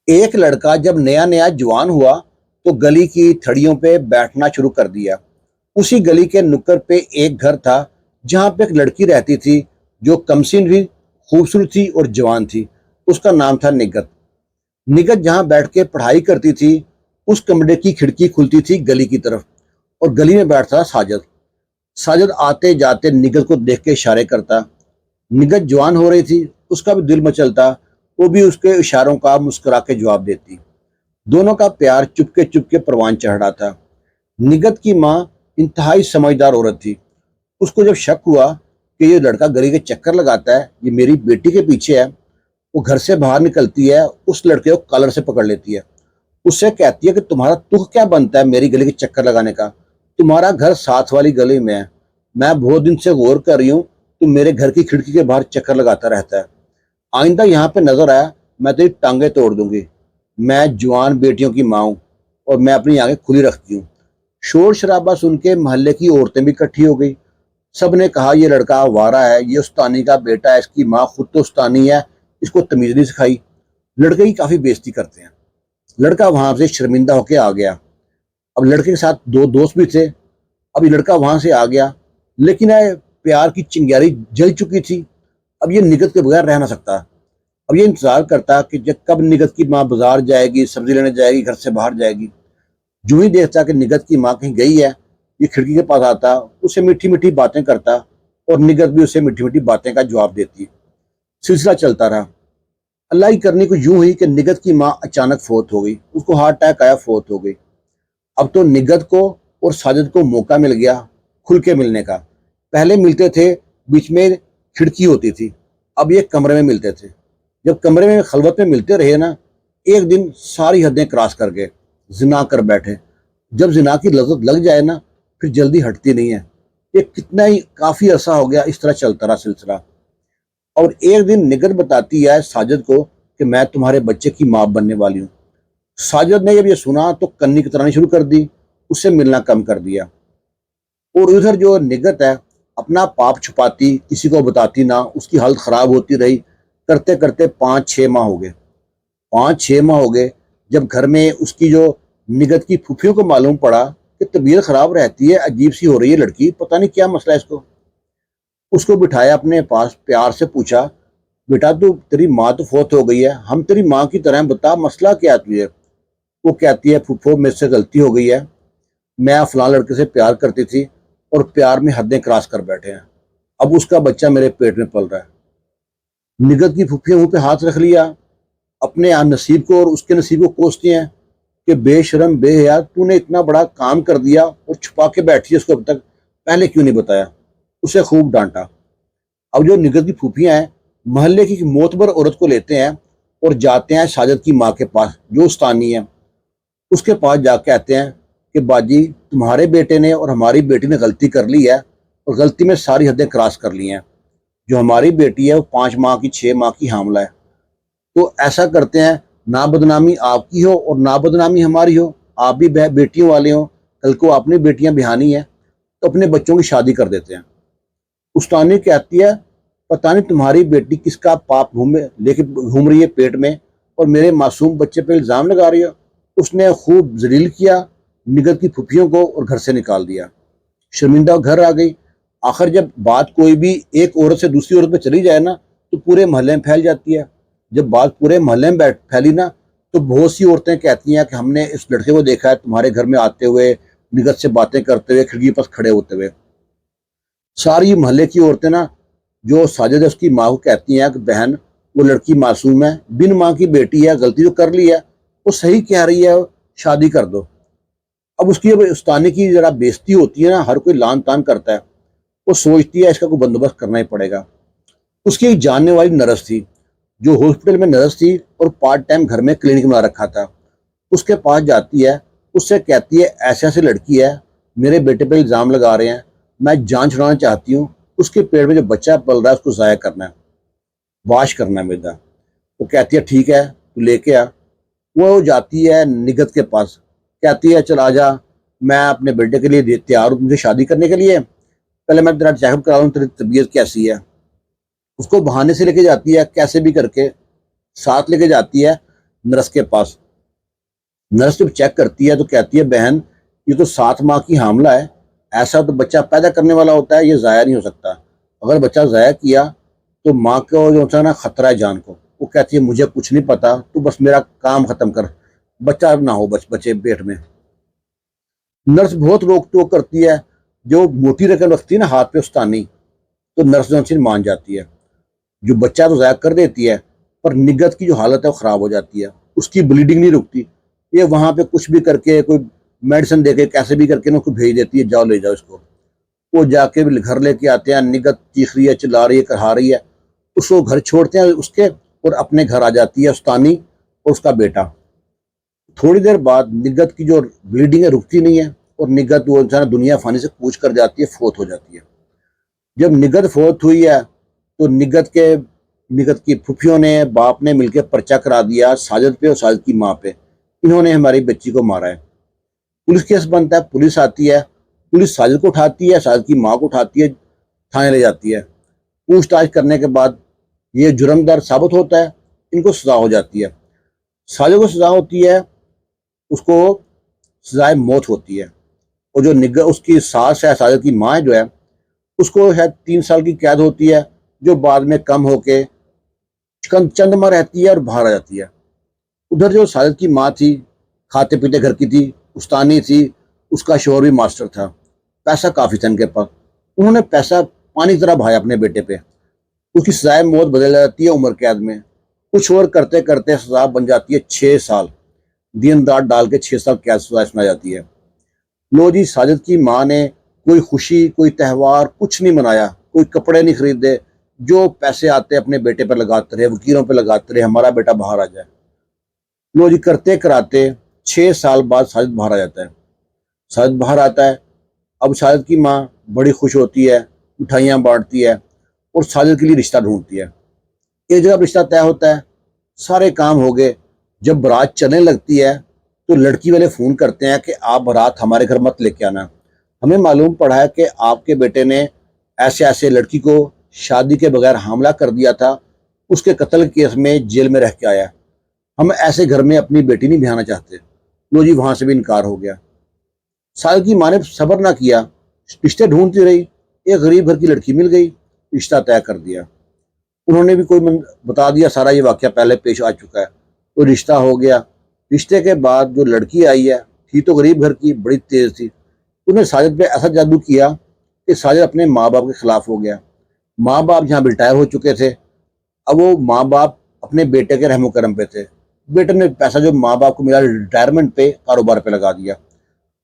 ایک لڑکا جب نیا نیا جوان ہوا تو گلی کی تھڑیوں پہ بیٹھنا شروع کر دیا۔ اسی گلی کے نکڑ پہ ایک گھر تھا جہاں پہ ایک لڑکی رہتی تھی جو کمسن بھی خوبصورت تھی اور جوان تھی۔ اس کا نام تھا نگت۔ نگت جہاں بیٹھ کے پڑھائی کرتی تھی اس کمرے کی کھڑکی کھلتی تھی گلی کی طرف، اور گلی میں بیٹھتا تھا ساجد۔ ساجد آتے جاتے نگت کو دیکھ کے اشارے کرتا۔ نگت جوان ہو رہی تھی، اس کا بھی دل مچلتا، وہ بھی اس کے اشاروں کا مسکرا کے جواب دیتی۔ دونوں کا پیار چپ کے پروان چڑھ رہا تھا۔ نگت کی ماں انتہائی سمجھدار عورت تھی۔ اس کو جب شک ہوا کہ یہ لڑکا گلی کے چکر لگاتا ہے، یہ میری بیٹی کے پیچھے ہے، وہ گھر سے باہر نکلتی ہے، اس لڑکے کو کالر سے پکڑ لیتی ہے، اس سے کہتی ہے کہ تمہارا تخ کیا بنتا ہے میری گلی کے چکر لگانے کا؟ تمہارا گھر ساتھ والی گلی میں ہے، میں بہت دن سے غور کر رہی ہوں، تم میرے گھر کی کھڑکی کے باہر چکر لگاتا رہتا ہے، آئندہ یہاں پہ نظر آیا میں تیری ٹانگیں توڑ دوں گی۔ میں جوان بیٹیوں کی ماں ہوں اور میں اپنی آنکھیں کھلی رکھتی ہوں۔ شور شرابہ سن کے محلے کی عورتیں بھی اکٹھی ہو گئی۔ سب نے کہا یہ لڑکا آوارہ ہے، یہ استانی کا بیٹا ہے، اس کی ماں خود تو استانی ہے، اس کو تمیز نہیں سکھائی۔ لڑکے کی کافی بےزتی کرتے ہیں۔ لڑکا وہاں سے شرمندہ ہو کے آ گیا۔ اب لڑکے کے ساتھ دو دوست بھی تھے۔ اب یہ لڑکا وہاں سے آ گیا، لیکن پیار کی چنگیاری جل چکی تھی۔ اب یہ نگت کے بغیر رہ نہ سکتا۔ اب یہ انتظار کرتا کہ جب کب نگت کی ماں بازار جائے گی، سبزی لینے جائے گی، گھر سے باہر جائے گی۔ جو ہی دیکھتا کہ نگت کی ماں کہیں گئی ہے، یہ کھڑکی کے پاس آتا، اسے میٹھی میٹھی باتیں کرتا، اور نگت بھی اسے میٹھی میٹھی باتیں کا جواب دیتی۔ سلسلہ چلتا رہا۔ اللہ کی کرنی کو یوں ہوئی کہ نگت کی ماں اچانک فوت ہو گئی، اس کو ہارٹ اٹیک آیا، فوت ہو گئی۔ اب تو نگت کو اور ساجد کو موقع مل گیا کھل کے ملنے کا۔ پہلے ملتے تھے، بیچ میں کھڑکی ہوتی تھی، اب یہ کمرے میں ملتے تھے۔ جب کمرے میں خلوت میں ملتے رہے نا، ایک دن ساری حدیں کراس کر گئے، زنا کر بیٹھے۔ جب زنا کی لذت لگ جائے نا پھر جلدی ہٹتی نہیں ہے۔ یہ کتنا ہی کافی عرصہ ہو گیا اس طرح چلتا رہا سلسلہ۔ اور ایک دن نگت بتاتی ہے ساجد کو کہ میں تمہارے بچے کی ماں بننے والی ہوں۔ ساجد نے جب یہ سنا تو کنی کترانی شروع کر دی، اس سے ملنا کم کر دیا۔ اور ادھر جو نگت ہے اپنا پاپ چھپاتی، کسی کو بتاتی نہ، اس کی حالت خراب ہوتی رہی۔ کرتے کرتے 5-6 ماہ ہو گئے۔ 5-6 ماہ ہو گئے جب گھر میں اس کی جو نگت کی پھوپھیوں کو معلوم پڑا کہ طبیعت خراب رہتی ہے، عجیب سی ہو رہی ہے لڑکی، پتہ نہیں کیا مسئلہ ہے اس کو بٹھایا اپنے پاس، پیار سے پوچھا بیٹا تو تیری ماں تو فوت ہو گئی ہے، ہم تیری ماں کی طرح، بتا مسئلہ کیا تجھے؟ وہ کہتی ہے پھوپھو میرے سے غلطی ہو گئی ہے، میں فلاں لڑکے سے پیار کرتی تھی اور پیار میں حدیں کراس کر بیٹھے ہیں، اب اس کا بچہ میرے پیٹ میں پل رہا ہے۔ نگت کی پھوپھیوں منہ پہ ہاتھ رکھ لیا، اپنے نصیب کو اور اس کے نصیب کو کوستی ہیں کہ بے شرم بے حیا، تو نے اتنا بڑا کام کر دیا اور چھپا کے بیٹھی ہے اس کو، اب تک پہلے کیوں نہیں بتایا؟ اسے خوب ڈانٹا۔ اب جو نگت کی پھوپھیاں ہیں محلے کی معتبر عورت کو لیتے ہیں اور جاتے ہیں ساجد کی ماں کے پاس جو استانی ہے، اس کے پاس جا کے کہتے ہیں کہ باجی تمہارے بیٹے نے اور ہماری بیٹی نے غلطی کر لی ہے، اور غلطی میں ساری حدیں کراس کر لی ہیں، جو ہماری بیٹی ہے وہ 5 ماہ کی 6 ماہ کی حاملہ ہے، تو ایسا کرتے ہیں نہ بدنامی آپ کی ہو اور نہ بدنامی ہماری ہو، آپ بھی بیٹیوں والے ہوں، کل کو اپنی بیٹیاں بہانی ہیں تو اپنے بچوں کی شادی کر دیتے ہیں۔ استانی کہتی ہے پتہ نہیں تمہاری بیٹی کس کا پاپ لے کے گھوم رہی ہے پیٹ میں اور میرے معصوم بچے پہ الزام لگا رہی ہے۔ اس نے خوب ذلیل کیا نگت کی پھوپھیوں کو اور گھر سے نکال دیا۔ شرمندہ گھر آ گئی۔ آخر جب بات کوئی بھی ایک عورت سے دوسری عورت پہ چلی جائے نا تو پورے محلے میں پھیل جاتی ہے۔ جب بات پورے محلے میں پھیلی نا تو بہت سی عورتیں کہتی ہیں کہ ہم نے اس لڑکے کو دیکھا ہے تمہارے گھر میں آتے ہوئے، نگت سے باتیں کرتے ہوئے، کھڑکی پر کھڑے ہوتے ہوئے۔ ساری محلے کی عورتیں نا جو ساجد ہے اس کی ماں کو کہتی ہیں کہ بہن وہ لڑکی معصوم ہے، بن ماں کی بیٹی ہے، غلطی تو کر لی ہے، وہ صحیح کہہ رہی ہے، شادی کر دو۔ اب اس کی استانی کی ذرا بےزتی ہوتی ہے نا، ہر کوئی لان تان کرتا ہے، وہ سوچتی ہے اس کا کوئی بندوبست کرنا ہی پڑے گا۔ اس کی ایک جاننے والی نرس تھی جو ہاسپٹل میں نرس تھی اور پارٹ ٹائم گھر میں کلینک بنا رکھا تھا، اس کے پاس جاتی ہے، اس سے کہتی ہے ایسے ایسے لڑکی ہے، میرے بیٹے پہ الزام لگا رہے ہیں، میں جان چھڑانا چاہتی ہوں، اس کے پیٹ میں جو بچہ پل رہا ہے اس کو ضائع کرنا ہے، واش کرنا ہے میدا۔ وہ کہتی ہے ٹھیک ہے تو لے کے آ۔ وہ جاتی ہے نگت کے پاس، کہتی ہے چل آ جا، میں اپنے بیٹے کے لیے تیار ہوں تم سے شادی کرنے کے لیے، پہلے میں تیرا چیک اپ کرا دوں تیری طبیعت کیسی ہے۔ اس کو بہانے سے لے کے جاتی ہے، کیسے بھی کر کے ساتھ لے کے جاتی ہے نرس کے پاس۔ نرس جب چیک کرتی ہے تو کہتی ہے بہن یہ تو 7 ماہ کی حاملہ ہے، ایسا تو بچہ پیدا کرنے والا ہوتا ہے، یہ ضائع نہیں ہو سکتا، اگر بچہ ضائع کیا تو ماں کو جو ہوتا ہے نا خطرہ ہے جان کو۔ وہ کہتی ہے مجھے کچھ نہیں پتا، تو بس میرا کام ختم کر، بچہ نہ ہو بچے پیٹ میں۔ نرس بہت روک ٹوک کرتی ہے، جو موٹی رقم رکھتی ہے نا ہاتھ پہ استانی، تو نرس جونسن مان جاتی ہے، جو بچہ تو ضائع کر دیتی ہے، پر نگت کی جو حالت ہے وہ خراب ہو جاتی ہے، اس کی بلیڈنگ نہیں رکتی، یہ وہاں پہ کچھ بھی کر کے کوئی میڈیسن دے کے کیسے بھی کر کے اس کو بھیج دیتی ہے، جاؤ لے جاؤ اس کو۔ وہ جا کے گھر لے کے آتے ہیں، نگت چیخ رہی ہے، چلا رہی ہے، کرہا رہی ہے، اس کو گھر چھوڑتے ہیں اس کے، اور اپنے گھر آ جاتی ہے استانی اور اس کا بیٹا۔ تھوڑی دیر بعد نگت کی جو بلیڈنگ ہے رکتی نہیں ہے، اور نگت وہ انسان دنیا فانی سے کوچ کر جاتی ہے، فوت ہو جاتی ہے۔ جب نگت فوت ہوئی ہے تو نگت کی پھوپھیوں نے باپ نے مل کے پرچہ کرا دیا ساجد پہ اور ساجد کی ماں پہ، انہوں نے ہماری بچی کو مارا ہے۔ پولیس کیس بنتا ہے، پولیس آتی ہے، پولیس ساجد کو اٹھاتی ہے، ساجد کی ماں کو اٹھاتی ہے، تھانے لے جاتی ہے۔ پوچھ تاچھ کرنے کے بعد یہ جرم دار ثابت ہوتا ہے، ان کو سزا ہو جاتی ہے۔ ساجد کو سزا ہوتی ہے، اس کو سزائے موت ہوتی ہے، اور جو اس کی ساس ہے، ساجد کی ماں جو ہے، اس کو شاید 3 سال کی قید ہوتی ہے، جو بعد میں کم ہو کے چند ماہ رہتی ہے اور باہر آ جاتی ہے۔ ادھر جو ساجد کی ماں تھی، کھاتے پیتے گھر کی تھی، استانی تھی، اس کا شوہر بھی ماسٹر تھا، پیسہ کافی تھا ان کے پاس، انہوں نے پیسہ پانی کی طرح بہایا اپنے بیٹے پہ، اس کی سزائے موت بدل جاتی ہے عمر قید میں، کچھ اور کرتے کرتے سزا بن جاتی ہے 6 سال، دین دار ڈال کے 6 سال قید سزا سنا جاتی ہے۔ لو جی، ساجد کی ماں نے کوئی خوشی کوئی تہوار کچھ نہیں منایا، کوئی کپڑے نہیں خریدے، جو پیسے آتے اپنے بیٹے پہ لگاتے رہے، وکیلوں پہ لگاتے رہے، ہمارا بیٹا باہر آ جائے۔ لو جی، کرتے کراتے 6 سال بعد ساجد باہر آ جاتا ہے۔ ساجد باہر آتا ہے، اب ساجد کی ماں بڑی خوش ہوتی ہے، مٹھائیاں بانٹتی ہے، اور ساجد کے لیے رشتہ ڈھونڈتی ہے۔ ایک جگہ رشتہ طے ہوتا ہے، سارے کام ہو گئے، جب بارات چلنے لگتی ہے تو لڑکی والے فون کرتے ہیں کہ آپ بارات ہمارے گھر مت لے کے آنا، ہمیں معلوم پڑا ہے کہ آپ کے بیٹے نے ایسے ایسے لڑکی کو شادی کے بغیر حاملہ کر دیا تھا، اس کے قتل کیس میں جیل میں رہ کے آیا، ہم ایسے گھر میں اپنی بیٹی نہیں بہانا چاہتے۔ لو جی، وہاں سے بھی انکار ہو گیا۔ ساجد کی ماں نے صبر نہ کیا، رشتے ڈھونڈتی رہی، ایک غریب گھر کی لڑکی مل گئی، رشتہ طے کر دیا۔ انہوں نے بھی بتا دیا سارا، یہ واقعہ پہلے پیش آ چکا ہے، تو رشتہ ہو گیا۔ رشتے کے بعد جو لڑکی آئی ہے، تھی تو غریب گھر کی، بڑی تیز تھی، انہوں نے ساجد پہ ایسا جادو کیا کہ ساجد اپنے ماں باپ کے خلاف ہو گیا۔ ماں باپ جہاں ریٹائر ہو چکے تھے، اب وہ ماں باپ اپنے بیٹے کے رحم و کرم پہ تھے، بیٹے نے پیسہ جو ماں باپ کو ملا ریٹائرمنٹ پہ کاروبار پہ لگا دیا،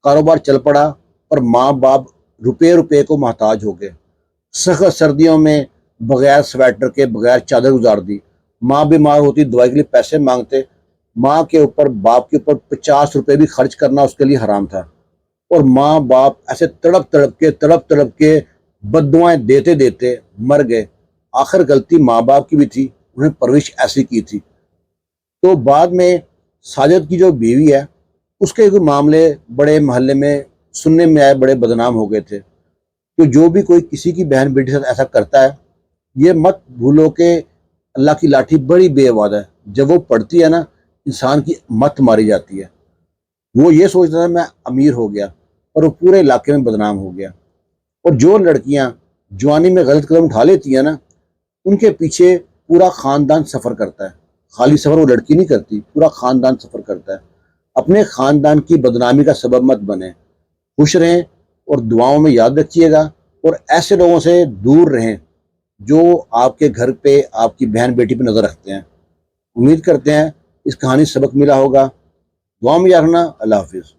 کاروبار چل پڑا، اور ماں باپ روپے کو محتاج ہو گئے۔ سخت سردیوں میں بغیر سویٹر کے، بغیر چادر گزار دی، ماں بیمار ہوتی، دوائی کے لیے پیسے مانگتے، ماں کے اوپر باپ کے اوپر 50 روپے بھی خرچ کرنا اس کے لیے حرام تھا، اور ماں باپ ایسے تڑپ تڑپ کے بد دعائیں دیتے دیتے مر گئے۔ آخر غلطی ماں باپ کی بھی تھی، انہیں پرورش ایسی کی تھی۔ تو بعد میں ساجد کی جو بیوی ہے، اس کے معاملے بڑے محلے میں سننے میں آئے، بڑے بدنام ہو گئے تھے۔ تو جو بھی کوئی کسی کی بہن بیٹی کے ساتھ ایسا کرتا ہے، یہ مت بھولو کہ اللہ کی لاٹھی بڑی بے آواز ہے، جب وہ پڑتی ہے نا، انسان کی مت ماری جاتی ہے۔ وہ یہ سوچتا تھا میں امیر ہو گیا، اور وہ پورے علاقے میں بدنام ہو گیا۔ اور جو لڑکیاں جوانی میں غلط قدم اٹھا لیتی ہیں نا، ان کے پیچھے پورا خاندان سفر کرتا ہے، خالی سفر وہ لڑکی نہیں کرتی، پورا خاندان سفر کرتا ہے۔ اپنے خاندان کی بدنامی کا سبب مت بنے، خوش رہیں، اور دعاؤں میں یاد رکھیے گا، اور ایسے لوگوں سے دور رہیں جو آپ کے گھر پہ، آپ کی بہن بیٹی پہ نظر رکھتے ہیں۔ امید کرتے ہیں اس کہانی سے سبق ملا ہوگا، دعاؤں میں یاد رکھنا۔ اللہ حافظ۔